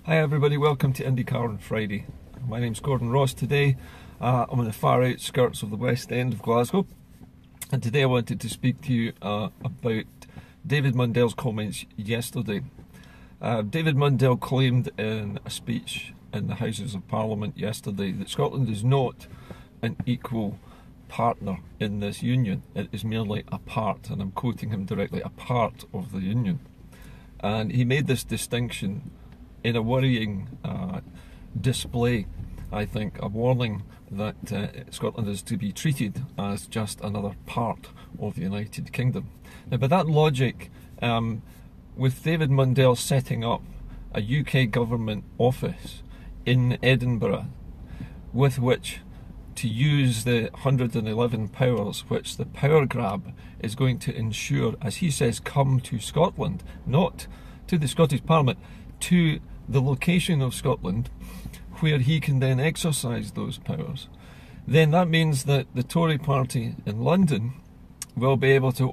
Hi everybody, welcome to Indycar on Friday. My name's Gordon Ross. Today I'm on the far outskirts of the West End of Glasgow, and today I wanted to speak to you about David Mundell's comments yesterday. David Mundell claimed in a speech in the Houses of Parliament yesterday that Scotland is not an equal partner in this union. It is merely a part, and I'm quoting him directly, a part of the union. And he made this distinction in a worrying display, I think, a warning that Scotland is to be treated as just another part of the United Kingdom. Now, by that logic, with David Mundell setting up a UK government office in Edinburgh, with which to use the 111 powers which the power grab is going to ensure, as he says, come to Scotland, not to the Scottish Parliament, to the location of Scotland where he can then exercise those powers, then that means that the Tory party in London will be able to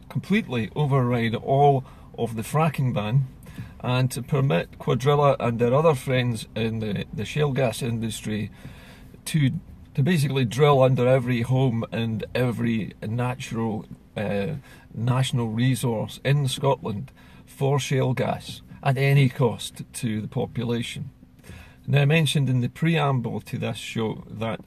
completely override all of the fracking ban, and to permit Quadrilla and their other friends in the shale gas industry to basically drill under every home and every natural national resource in Scotland for shale gas at any cost to the population. Now, I mentioned in the preamble to this show that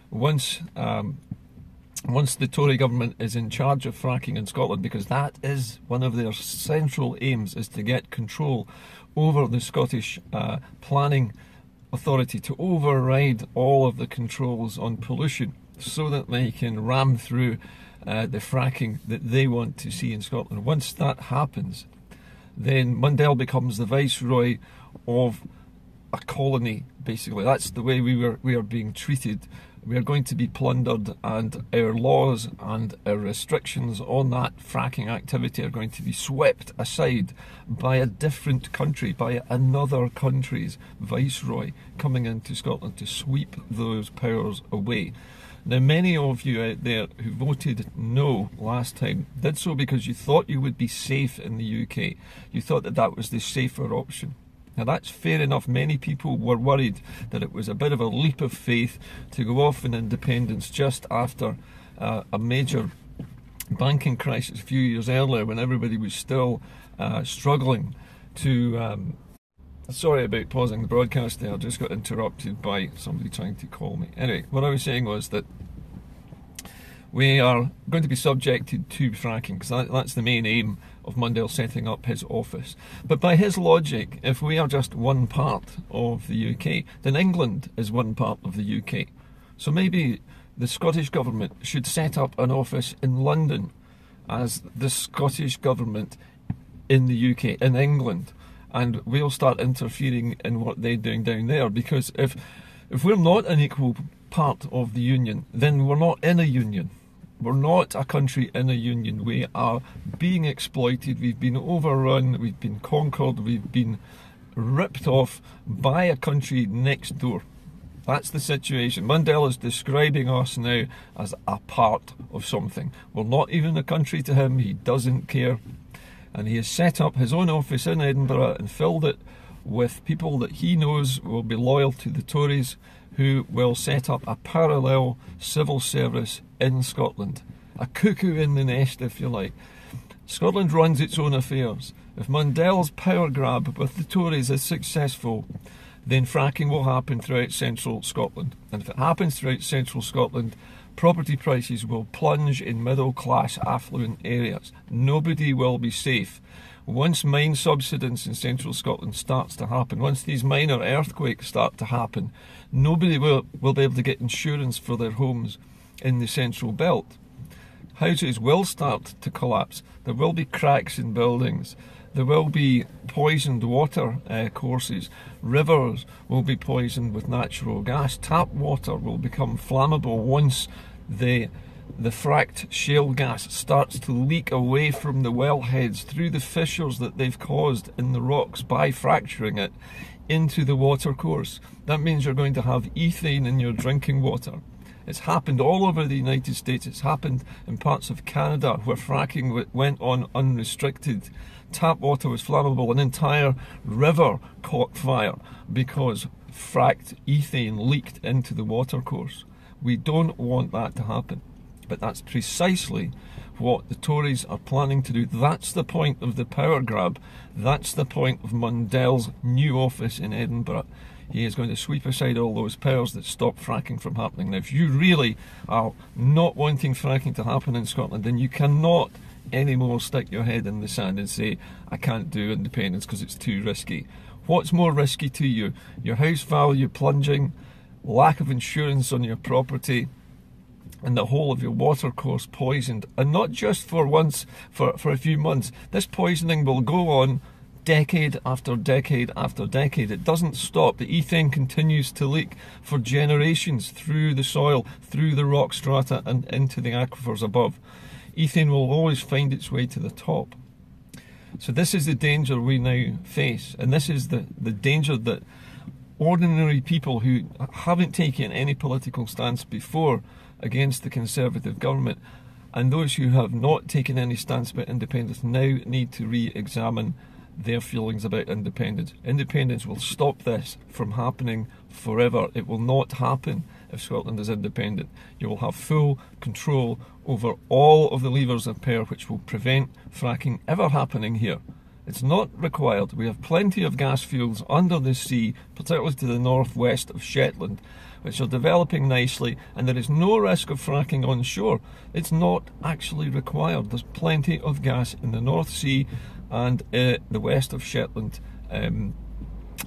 once the Tory government is in charge of fracking in Scotland, because that is one of their central aims, is to get control over the Scottish planning authority, to override all of the controls on pollution so that they can ram through the fracking that they want to see in Scotland. Once that happens, then Mundell becomes the viceroy of a colony, basically. That's the way we are being treated. We are going to be plundered, and our laws and our restrictions on that fracking activity are going to be swept aside by a different country, by another country's viceroy coming into Scotland to sweep those powers away. Now, many of you out there who voted no last time did so because you thought you would be safe in the UK. You thought that that was the safer option. Now, that's fair enough. Many people were worried that it was a bit of a leap of faith to go off in independence just after a major banking crisis a few years earlier, when everybody was still struggling to... Sorry about pausing the broadcast there, I just got interrupted by somebody trying to call me. Anyway, what I was saying was that we are going to be subjected to fracking, because that's the main aim of Mundell setting up his office. But by his logic, if we are just one part of the UK, then England is one part of the UK. So maybe the Scottish government should set up an office in London as the Scottish government in the UK, in England. And we'll start interfering in what they're doing down there, because if we're not an equal part of the union, then we're not in a union. We're not a country in a union. We are being exploited, we've been overrun, we've been conquered, we've been ripped off by a country next door. That's the situation. Mundell is describing us now as a part of something. We're not even a country to him, he doesn't care. And he has set up his own office in Edinburgh and filled it with people that he knows will be loyal to the Tories, who will set up a parallel civil service in Scotland. A cuckoo in the nest, if you like. Scotland runs its own affairs. If Mundell's power grab with the Tories is successful, then fracking will happen throughout central Scotland. And if it happens throughout central Scotland, property prices will plunge in middle-class affluent areas. Nobody will be safe. Once mine subsidence in central Scotland starts to happen, once these minor earthquakes start to happen, nobody will be able to get insurance for their homes in the central belt. Houses will start to collapse. There will be cracks in buildings. There will be poisoned water courses. Rivers will be poisoned with natural gas. Tap water will become flammable once the fracked shale gas starts to leak away from the wellheads through the fissures that they've caused in the rocks by fracturing it into the water course. That means you're going to have ethane in your drinking water. It's happened all over the United States. It's happened in parts of Canada where fracking went on unrestricted tap water was flammable, an entire river caught fire because fracked ethane leaked into the watercourse. We don't want that to happen, but that's precisely what the Tories are planning to do. That's the point of the power grab. That's the point of Mundell's new office in Edinburgh. He is going to sweep aside all those powers that stop fracking from happening. Now, if you really are not wanting fracking to happen in Scotland, then you cannot anymore stick your head in the sand and say, I can't do independence because it's too risky. What's more risky to you? Your house value plunging, lack of insurance on your property, and the whole of your watercourse poisoned, and not just for once, for a few months. This poisoning will go on decade after decade after decade. It doesn't stop. The ethane continues to leak for generations through the soil, through the rock strata, and into the aquifers above. Ethane will always find its way to the top. So this is the danger we now face, and this is the danger that ordinary people who haven't taken any political stance before against the Conservative government, and those who have not taken any stance about independence, now need to re-examine their feelings about independence. Independence will stop this from happening forever. It will not happen if Scotland is independent. You will have full control over all of the levers of power which will prevent fracking ever happening here. It's not required. We have plenty of gas fields under the sea, particularly to the northwest of Shetland, which are developing nicely, and there is no risk of fracking on shore. It's not actually required. There's plenty of gas in the North Sea, and the west of Shetland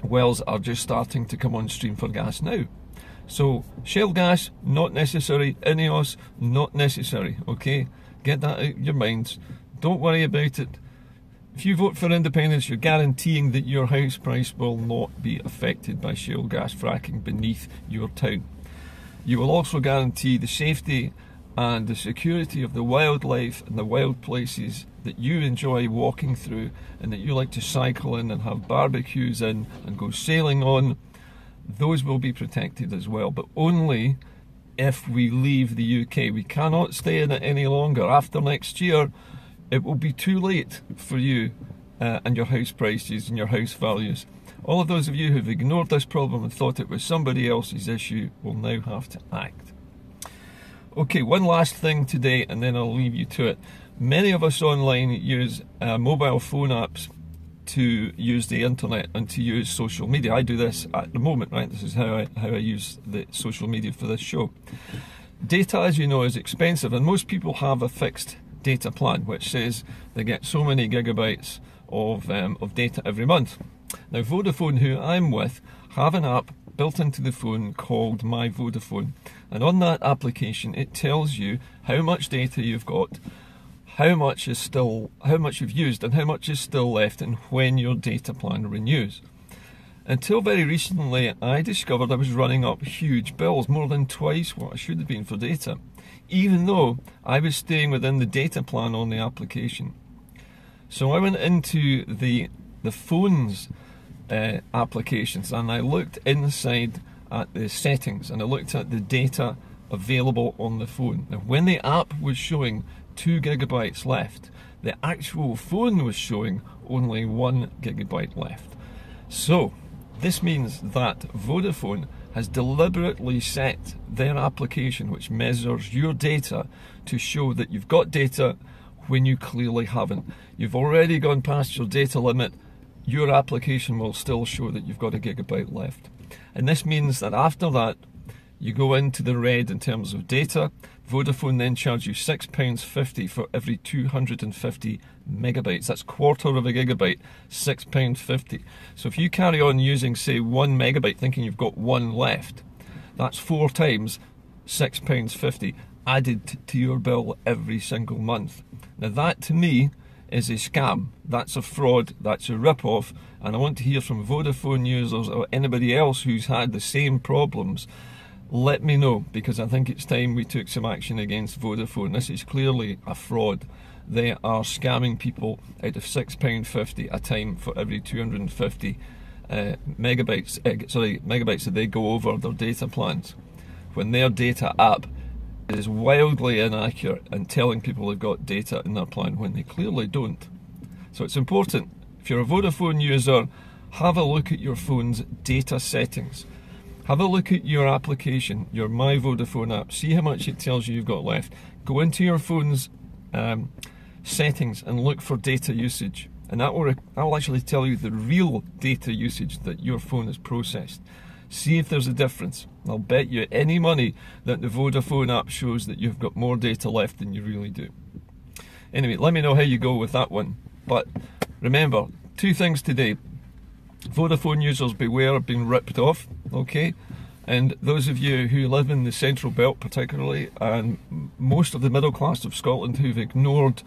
wells are just starting to come on stream for gas now. So shale gas, not necessary. INEOS, not necessary. Okay, get that out of your minds. Don't worry about it. If you vote for independence, you're guaranteeing that your house price will not be affected by shale gas fracking beneath your town. You will also guarantee the safety and the security of the wildlife and the wild places that you enjoy walking through and that you like to cycle in and have barbecues in and go sailing on. Those will be protected as well, but only if we leave the UK. We cannot stay in it any longer. After next year, it will be too late for you and your house prices and your house values. All of those of you who've ignored this problem and thought it was somebody else's issue will now have to act. Okay, one last thing today and then I'll leave you to it. Many of us online use mobile phone apps to use the internet and to use social media. I do this at the moment, right? This is how I use the social media for this show. Data, as you know, is expensive, and most people have a fixed data plan which says they get so many gigabytes of data every month. Now Vodafone, who I'm with, have an app built into the phone called My Vodafone, and on that application it tells you how much data you've got, how much you've used, and how much is still left, and when your data plan renews. Until very recently, I discovered I was running up huge bills, more than twice what I should have been for data, even though I was staying within the data plan on the application. So I went into the phone's applications and I looked inside at the settings and I looked at the data available on the phone. Now, when the app was showing 2 gigabytes left, the actual phone was showing only 1 gigabyte left. So this means that Vodafone has deliberately set their application, which measures your data, to show that you've got data when you clearly haven't. You've already gone past your data limit, your application will still show that you've got 1 gigabyte left. And this means that after that, you go into the red in terms of data. Vodafone then charge you £6.50 for every 250 megabytes. That's quarter of a gigabyte, £6.50. So if you carry on using, say, 1 megabyte thinking you've got 1 left, that's 4 times £6.50 added to your bill every single month. Now that to me is a scam. That's a fraud, that's a rip-off, and I want to hear from Vodafone users or anybody else who's had the same problems. Let me know, because I think it's time we took some action against Vodafone. This is clearly a fraud. They are scamming people out of £6.50 a time for every 250 megabytes that they go over their data plans, when their data app is wildly inaccurate and telling people they've got data in their plan when they clearly don't. So it's important, if you're a Vodafone user, have a look at your phone's data settings. Have a look at your application, your My Vodafone app, see how much it tells you you've got left. Go into your phone's settings and look for data usage, and that will actually tell you the real data usage that your phone has processed. See if there's a difference. I'll bet you any money that the Vodafone app shows that you've got more data left than you really do. Anyway, let me know how you go with that one. But remember, 2 things today. Vodafone users, beware of being ripped off, okay? And those of you who live in the Central Belt particularly, and most of the middle class of Scotland who've ignored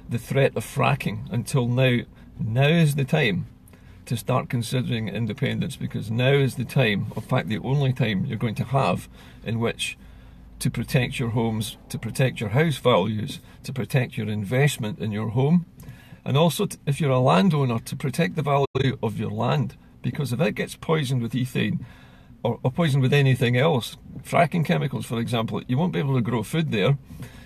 the threat of fracking until now, now is the time to start considering independence, because now is the time, in fact the only time you're going to have in which to protect your homes, to protect your house values, to protect your investment in your home, and also if you're a landowner, to protect the value of your land, because if it gets poisoned with ethane or poisoned with anything else, fracking chemicals for example, you won't be able to grow food there,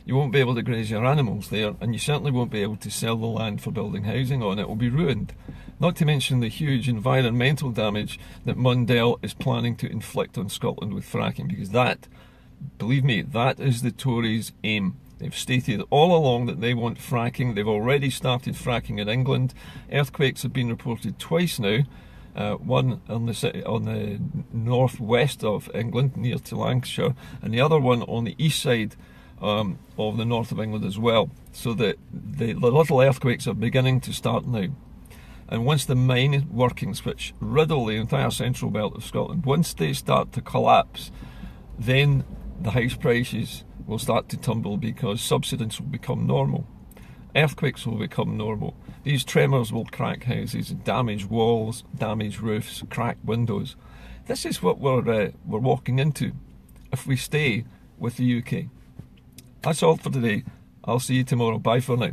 you won't be able to graze your animals there, and you certainly won't be able to sell the land for building housing on. It will be ruined. Not to mention the huge environmental damage that Mundell is planning to inflict on Scotland with fracking, because that, believe me, that is the Tories' aim. They've stated all along that they want fracking. They've already started fracking in England. Earthquakes have been reported twice now. One on the northwest of England, near to Lancashire, and the other one on the east side of the north of England as well. So the little earthquakes are beginning to start now. And once the mine workings, which riddle the entire central belt of Scotland, once they start to collapse, then the house prices will start to tumble, because subsidence will become normal. Earthquakes will become normal. These tremors will crack houses, damage walls, damage roofs, crack windows. This is what we're walking into if we stay with the UK. That's all for today. I'll see you tomorrow. Bye for now.